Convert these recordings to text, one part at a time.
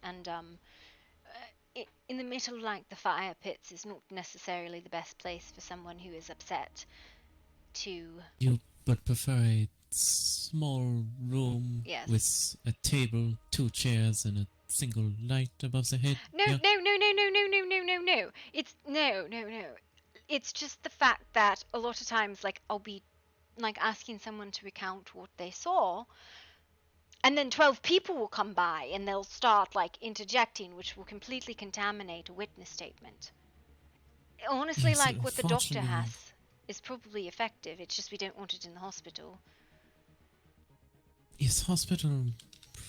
and in the middle, like the fire pits, is not necessarily the best place for someone who is upset to. You would prefer a small room Yes. with a table, 2 chairs, and a single light above the head? No, Yeah? no, no, no, no, no, no, no, no, no. It's no, no, no. It's just the fact that a lot of times, like, I'll be like asking someone to recount what they saw, and then 12 people will come by and they'll start like interjecting, which will completely contaminate a witness statement. Honestly, Yes, like what the doctor unfortunately, has is probably effective. It's just we don't want it in the hospital. yes, hospital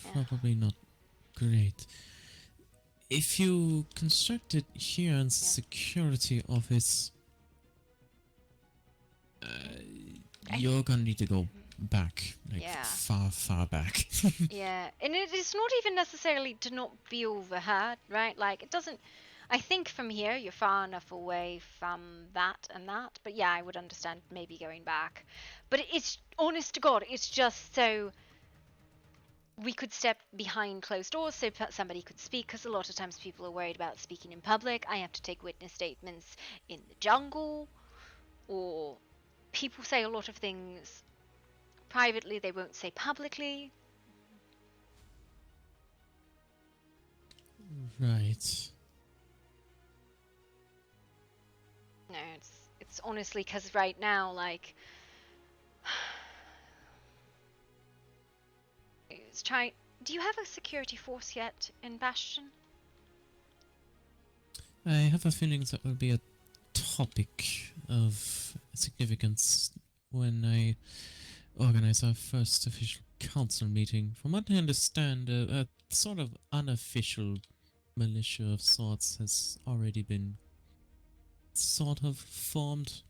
Yeah. probably not great. If you construct it here in the Yeah. security office, I, you're gonna need to go back, like yeah. far, far back. Yeah, and it's not even necessarily to not be overheard, right? Like, it doesn't. I think from here you're far enough away from that and that, but yeah, I would understand maybe going back. But it's honest to God, it's just so we could step behind closed doors so somebody could speak, because a lot of times people are worried about speaking in public. I have to take witness statements in the jungle, or people say a lot of things privately they won't say publicly. Right. No, it's honestly because right now, like, it's trying. Do you have a security force yet in Bastion? I have a feeling that will be a topic of significance when I organize our first official council meeting. From what I understand, a sort of unofficial militia of sorts has already been sort of formed,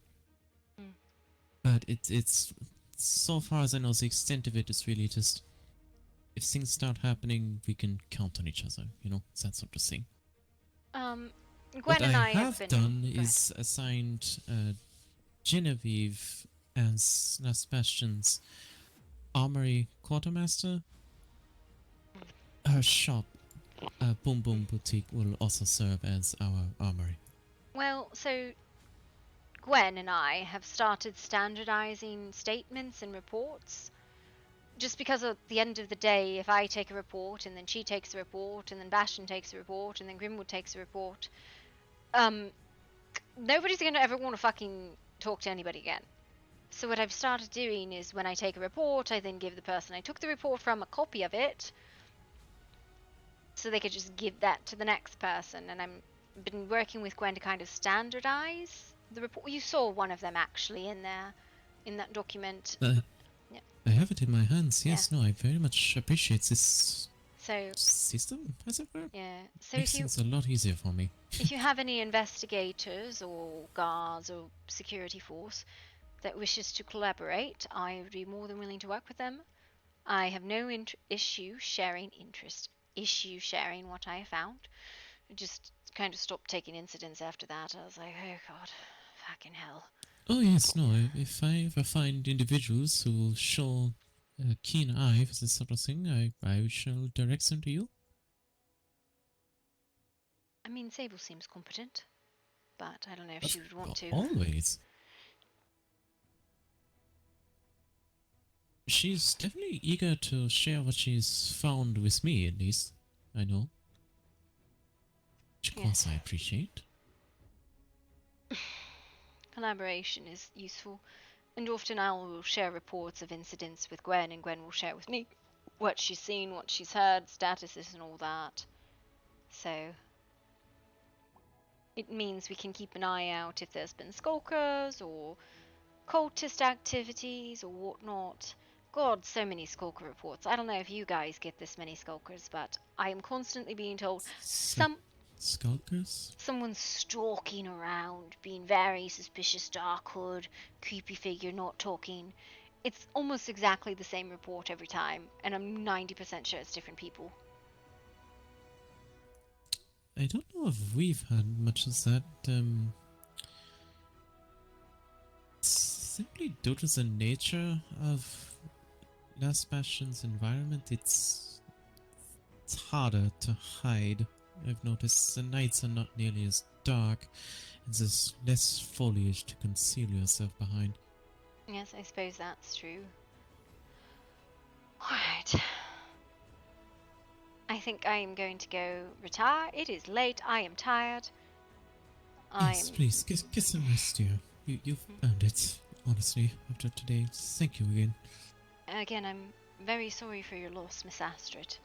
Mm. but it's so far as I know, the extent of it is really just if things start happening, we can count on each other. You know, that sort of thing. Um, What Gwen I and I have have been. done Go ahead. is assigned Genevieve as Last Bastion's armory quartermaster. Her shop, Boom Boom Boutique, will also serve as our armory. Well, so Gwen and I have started standardizing statements and reports. Just because at the end of the day, if I take a report and then she takes a report and then Bastion takes a report and then Grimwood takes a report, um, nobody's gonna ever want to fucking talk to anybody again. So what I've started doing is when I take a report, I then give the person I took the report from a copy of it, so they could just give that to the next person. And I'm been working with Gwen to kind of standardize the report. You saw one of them actually in there, in that document. Uh, Yeah. I have it in my hands. Yeah. Yes, no, I very much appreciate this So system, as it were. yeah. So Makes things a lot easier for me. if you have any investigators or guards or security force that wishes to collaborate, I would be more than willing to work with them. I have no issue sharing what I have found. I just kind of stopped taking incidents after that. I was like, oh god, fucking hell. Oh yes, no, if I ever find individuals who show a keen eye for this sort of thing, I shall direct them to you. I mean, Sable seems competent, but I don't know if she would want to. Always. She's definitely eager to share what she's found with me, at least. I know. Which of course Yes. I appreciate. Collaboration is useful, and often I will share reports of incidents with Gwen, and Gwen will share with me what she's seen, what she's heard, statuses, and all that. So it means we can keep an eye out if there's been skulkers or cultist activities or whatnot. God, so many skulker reports. I don't know if you guys get this many skulkers, but I am constantly being told Skulkers? someone's stalking around, being very suspicious, dark hood, creepy figure, not talking. It's almost exactly the same report every time, and I'm 90% sure it's different people. I don't know if we've had much of that. Simply due to the nature of Last Bastion's environment, it's it's harder to hide. I've noticed the nights are not nearly as dark, and there's less foliage to conceal yourself behind. Yes, I suppose that's true. Alright. I think I am going to go retire. It is late. I am tired. Yes, please, get some rest, dear. You've earned it, honestly, after today. Thank you again. Again, I'm very sorry for your loss, Miss Astrid.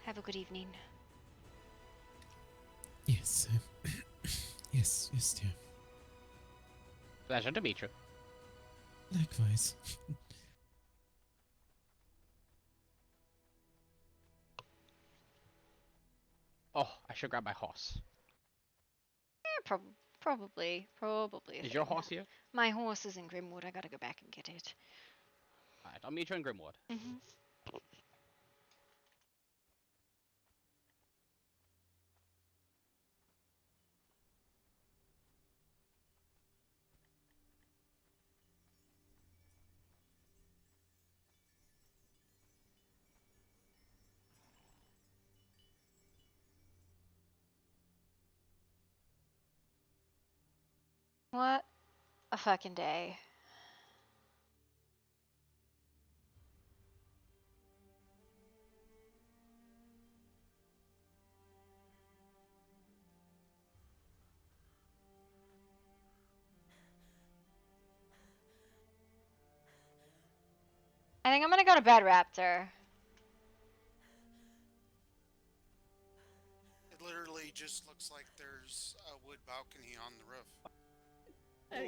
Have a good evening. Yes, yes, dear. Pleasure to meet you. Likewise. Oh, I should grab my horse. Yeah, probably. Is your horse here? My horse is in Grimwood. I gotta go back and get it. Alright, I'll meet you in Grimwood. What a fucking day. I think I'm gonna go to bed, Raptor. It literally just looks like there's a wood balcony on the roof.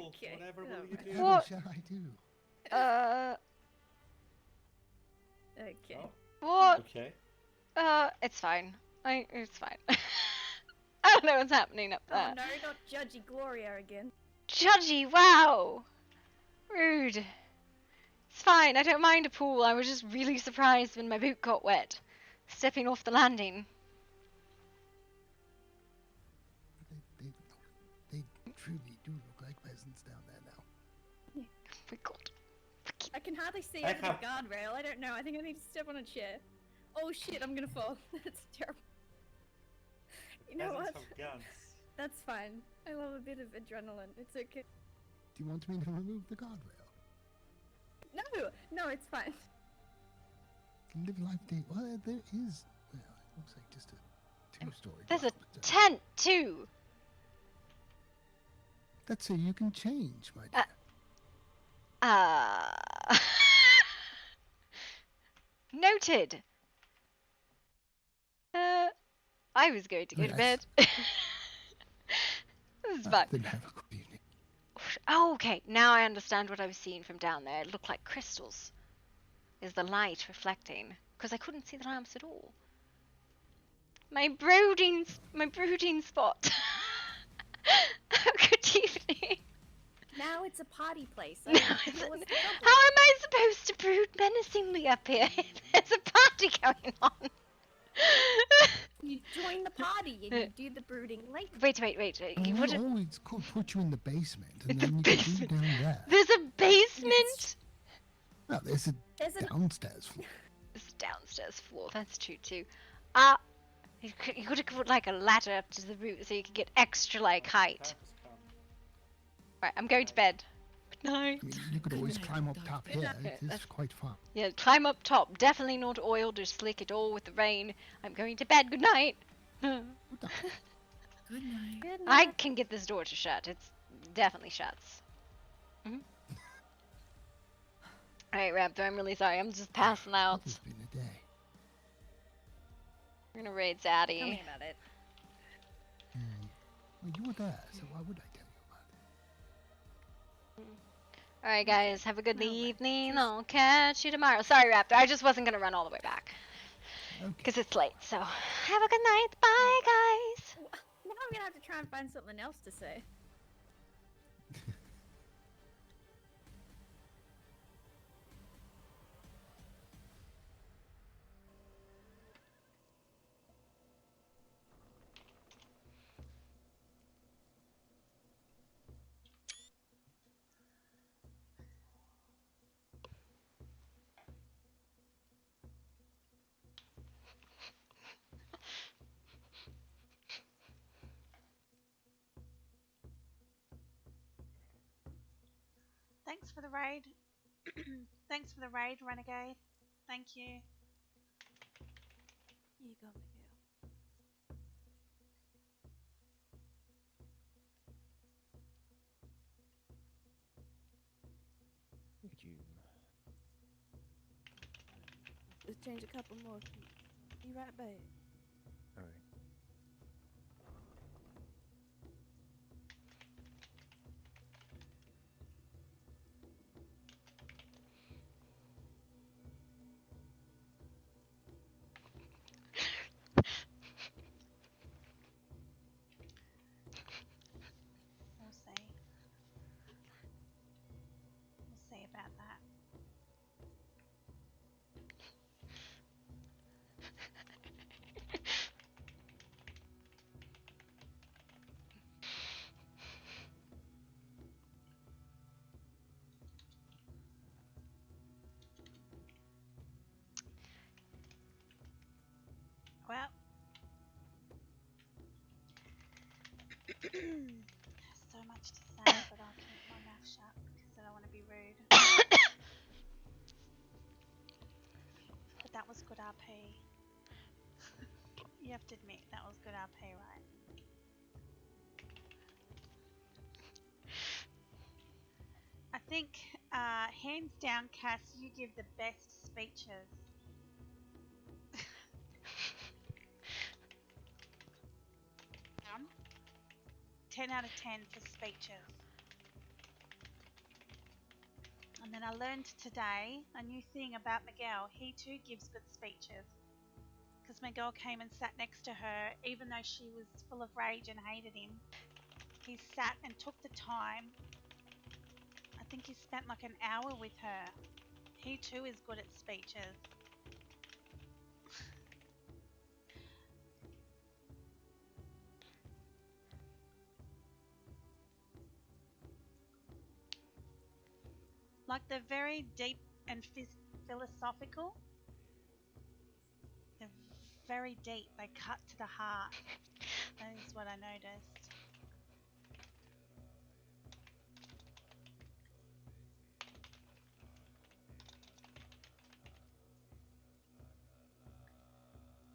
Okay. Whatever will you do? What? shall I do? Okay. Oh, What? okay. It's fine. It's fine. I don't know what's happening up Oh there. no, not judgy Gloria again. Judgy, wow! Rude. It's fine, I don't mind a pool. I was just really surprised when my boot got wet. Stepping off the landing. They truly do look like peasants down there now. Oh my god. I can hardly see I over have- the guardrail. I don't know. I think I need to step on a chair. Oh shit, I'm gonna fall. That's terrible. You know Peasants what? have guns. That's fine. I love a bit of adrenaline. It's okay. Do you want me to remove the guardrail? No, it's fine. Live life day. Well, there is. Well, it looks like just a two-story. There's a dwelling, but, tent, too! That's so you can change, my dear. Noted. I was going to go to Yes. bed. This is fun. Then have a good evening. Oh, okay. Now I understand what I was seeing from down there. It looked like crystals. Is the light reflecting? Because I couldn't see the lamps at all. My brooding spot. Good evening. Now it's a party place. No, What's it's- the problem? How am I supposed to brood menacingly up here? There's a party going on. You join the party and you do the brooding later. Wait. We What always could put you in the basement, and then you could do it down there. There's a basement? Well, there's a There's an downstairs floor. It's downstairs floor. That's true too. You could have put like a ladder up to the roof so you could get extra like height. Right, I'm going to bed. Good night. I mean, you could always climb up top here. Yeah, It is that's- quite fun. Yeah, climb up top. Definitely not oiled or slick at all with the rain. I'm going to bed. Good night. What the good night. I can get this door to shut. It's definitely shuts. Alright, Raptor, I'm really sorry. I'm just passing out. It's been a day. We're gonna raid Tell Zaddy. me about it. Well, you were there, so why would I tell you about it? Alright, guys, have a good Well, then, evening. I'll catch you tomorrow. Sorry, Raptor. I just wasn't gonna run all the way back. Okay. Because it's late, so have a good night. Bye, guys. Now I'm gonna have to try and find something else to say. for the raid. Thanks for the raid, Renegade. Thank you. Here you go, Miguel. Look at you. Let's change a couple more keys. Be right back. All right. We'll see. We'll see about that. Well, so much to say, but I'll keep my mouth shut because I don't want to be rude. But that was good RP. You have to admit, that was good RP, right? I think, hands down, Cass, you give the best speeches. 10 out of 10 for speeches. And then I learned today a new thing about Miguel. He too gives good speeches. Because Miguel came and sat next to her, even though she was full of rage and hated him. He sat and took the time. I think he spent like an hour with her. He too is good at speeches. Like they're very deep and philosophical. They're very deep. They cut to the heart. That is what I noticed.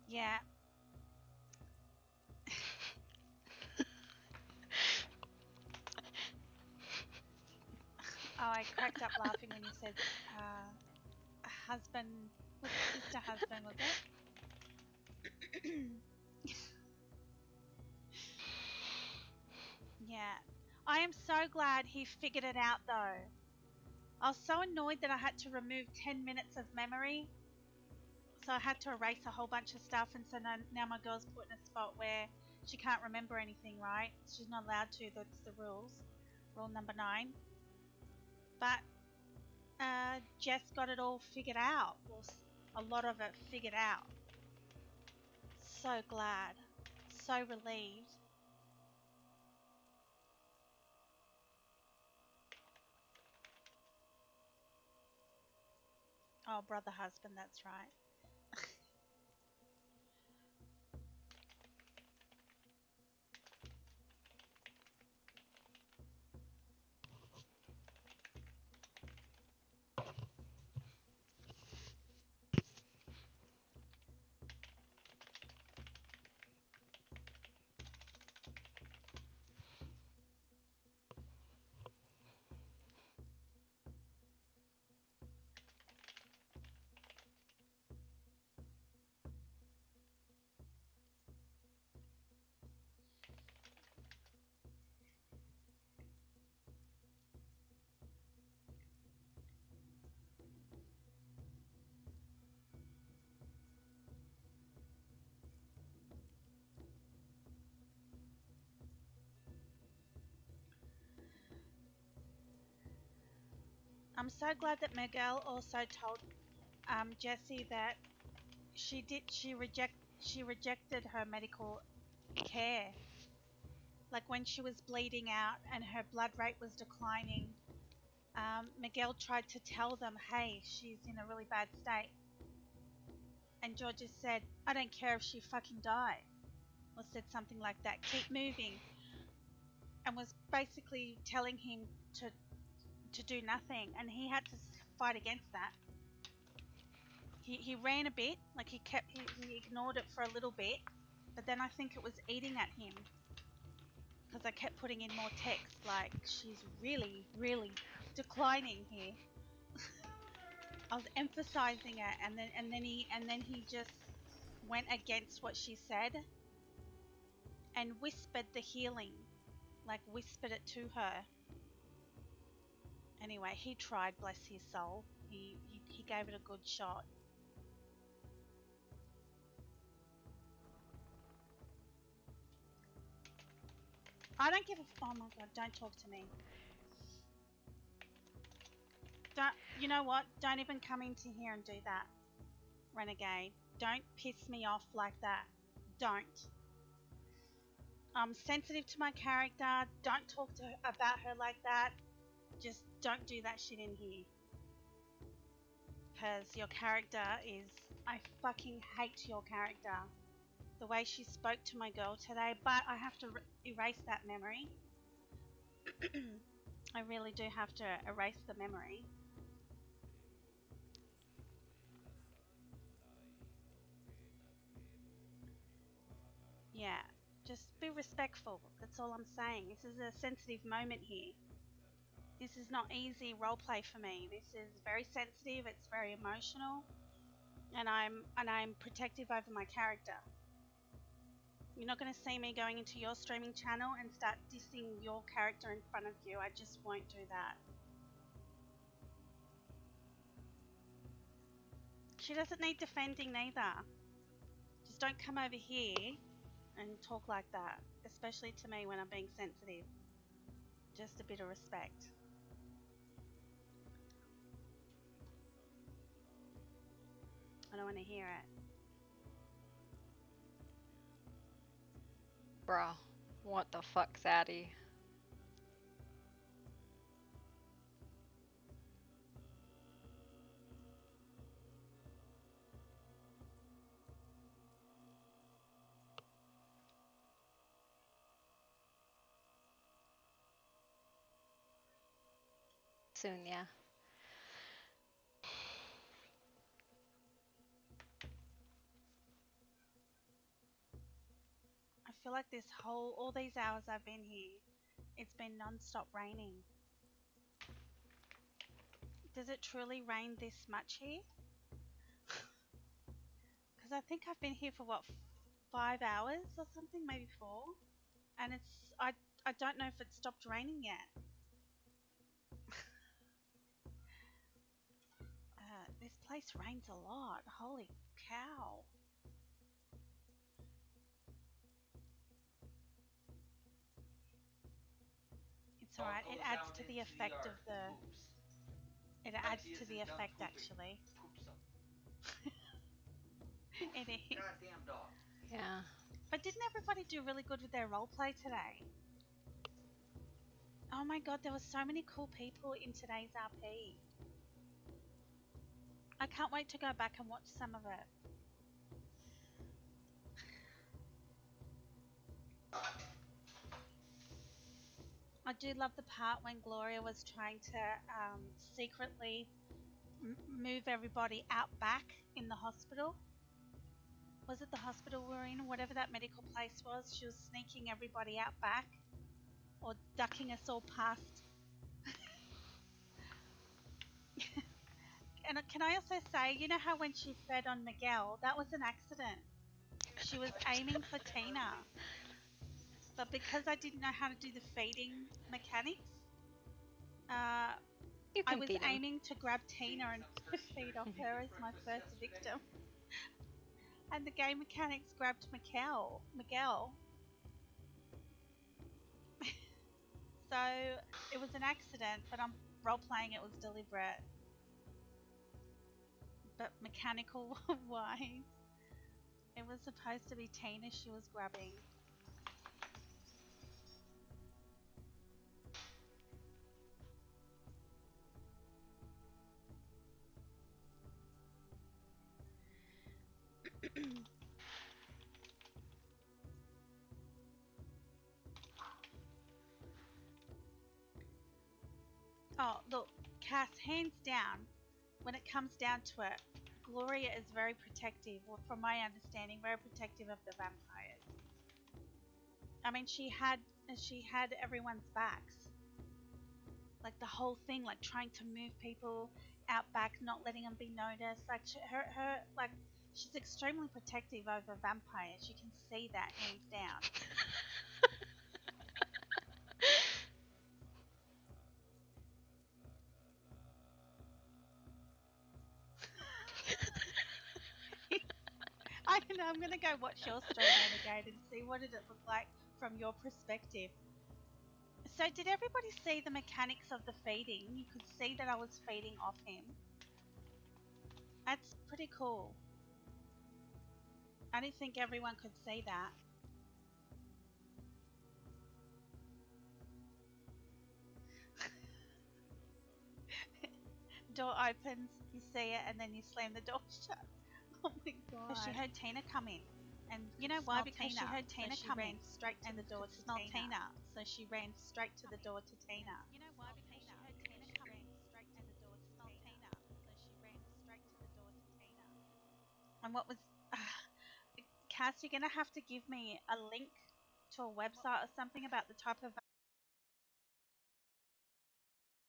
Yeah. Oh, I cracked up laughing when you said husband, was it sister husband, was it? Yeah. I am so glad he figured it out though. I was so annoyed that I had to remove 10 minutes of memory. So I had to erase a whole bunch of stuff, and so now my girl's put in a spot where she can't remember anything, right? She's not allowed to, that's the rules. Rule number 9. But Jess got it all figured out, or a lot of it figured out. So glad. So relieved. Oh, brother husband, that's right. I'm so glad that Miguel also told Jessie that she rejected her medical care. Like when she was bleeding out and her blood rate was declining, Miguel tried to tell them, hey, she's in a really bad state. And George just said, I don't care if she fucking died. Or said something like that. Keep moving. And was basically telling him to do nothing, and he had to fight against that. He ran a bit, like he ignored it for a little bit, but then I think it was eating at him because I kept putting in more text, like she's really, really declining here. I was emphasizing it, and then he just went against what she said and whispered the healing, like whispered it to her. Anyway, he tried, bless his soul. He gave it a good shot. I don't give a. Oh my god! Don't talk to me. Don't. You know what? Don't even come into here and do that, renegade. Don't piss me off like that. Don't. I'm sensitive to my character. Don't talk to her about her like that. Just don't do that shit in here. Because your character is. I fucking hate your character. The way she spoke to my girl today, but I have to erase that memory. I really do have to erase the memory. Yeah, just be respectful. That's all I'm saying. This is a sensitive moment here. This is not easy roleplay for me. This is very sensitive. It's very emotional, and I'm protective over my character. You're not going to see me going into your streaming channel and start dissing your character in front of you. I just won't do that. She doesn't need defending neither. Just don't come over here and talk like that, especially to me when I'm being sensitive. Just a bit of respect. I don't want to hear it. Bruh, what the fuck, Zaddy? Soon, yeah. I feel like all these hours I've been here, it's been non-stop raining. Does it truly rain this much here? Because I think I've been here for what, 5 hours or something, maybe 4, and I don't know if it stopped raining yet. This place rains a lot. Holy cow. It's alright, it adds to the effect of the... It adds to the effect, actually. It is. Goddamn dog. Yeah. But didn't everybody do really good with their roleplay today? Oh my god, there were so many cool people in today's RP. I can't wait to go back and watch some of it. I do love the part when Gloria was trying to secretly move everybody out back in the hospital. Was it the hospital we were in, or whatever that medical place was? She was sneaking everybody out back, or ducking us all past. And can I also say, you know how when she fed on Miguel, that was an accident. She was aiming for Tina. But because I didn't know how to do the feeding mechanics, You I can was feed him. aiming to grab Tina and feed off her as my first victim. And the game mechanics grabbed Miguel. So it was an accident, but I'm role-playing it was deliberate. But mechanical wise, it was supposed to be Tina she was grabbing. Oh, Oh, look, Cass, hands down, when it comes down to it, Gloria is very protective, or from my understanding, very protective of the vampires. I mean, she had everyone's backs. Like the whole thing, like trying to move people out back, not letting them be noticed. Like she's extremely protective over vampires. You can see that hands down. I don't know. I'm gonna go watch your story, Renegade, and see what did it look like from your perspective. So, did everybody see the mechanics of the feeding? You could see that I was feeding off him. That's pretty cool. I didn't think everyone could see that. Door opens, you see it, and then you slam the door shut. Oh my god. Because she heard Tina come in. And you know why? Because she heard Tina come in straight to the door to Tina. So she ran straight to the door to Tina. You know why? Because she heard Tina come in straight to the door to Tina. So she ran straight to the door to Tina. And what was Cass, you're gonna have to give me a link to a website or something about the type of